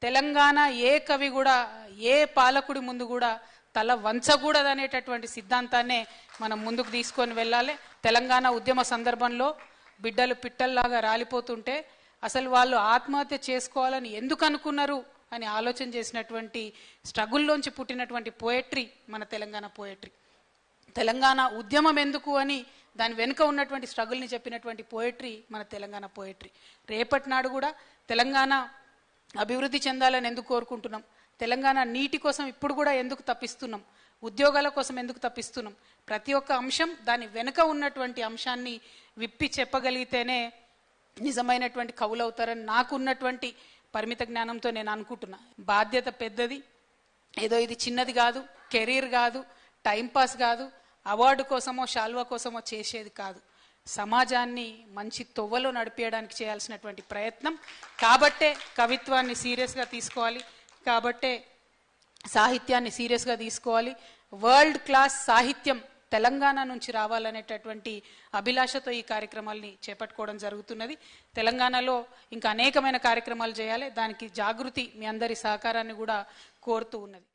తెలంగాణ ఏ కవి కూడా ఏ పాలకుడి ముందు కూడా తల వంచకూడదు అనేటటువంటి సిద్ధాంతాన్నే మనం ముందుకు తీసుకొని వెళ్ళాలి. తెలంగాణ ఉద్యమ సందర్భంలో బిడ్డలు పిట్టల్లాగా రాలిపోతుంటే అసలు వాళ్ళు ఆత్మహత్య చేసుకోవాలని ఎందుకు అనుకున్నారు అని ఆలోచన చేసినటువంటి స్ట్రగుల్లోంచి పుట్టినటువంటి పోయట్రీ మన తెలంగాణ పోయట్రీ. తెలంగాణ ఉద్యమం ఎందుకు అని దాని వెనుక ఉన్నటువంటి స్ట్రగుల్ని చెప్పినటువంటి పోయట్రీ మన తెలంగాణ పోయట్రీ. రేపటి నాడు కూడా తెలంగాణ అభివృద్ధి చెందాలని ఎందుకు కోరుకుంటున్నాం, తెలంగాణ నీటి కోసం ఇప్పుడు కూడా ఎందుకు తప్పిస్తున్నాం, ఉద్యోగాల కోసం ఎందుకు తప్పిస్తున్నాం, ప్రతి ఒక్క అంశం దాని వెనుక ఉన్నటువంటి అంశాన్ని విప్పి చెప్పగలిగితేనే నిజమైనటువంటి కవులవుతారని నాకు ఉన్నటువంటి పరిమిత జ్ఞానంతో నేను అనుకుంటున్నా. బాధ్యత పెద్దది, ఏదో ఇది చిన్నది కాదు, కెరీర్ కాదు, టైంపాస్ కాదు, అవార్డు కోసమో శాల్వా కోసమో చేసేది కాదు, సమాజాన్ని మంచి తొవ్వలో నడిపేయడానికి చేయాల్సినటువంటి ప్రయత్నం. కాబట్టే కవిత్వాన్ని సీరియస్గా తీసుకోవాలి, కాబట్టే సాహిత్యాన్ని సీరియస్గా తీసుకోవాలి. వరల్డ్ క్లాస్ సాహిత్యం తెలంగాణ నుంచి రావాలనేటటువంటి అభిలాషతో ఈ కార్యక్రమాల్ని చేపట్టుకోవడం జరుగుతున్నది. తెలంగాణలో ఇంకా అనేకమైన కార్యక్రమాలు చేయాలి. దానికి జాగృతి మీ అందరి సహకారాన్ని కూడా కోరుతూ ఉన్నది.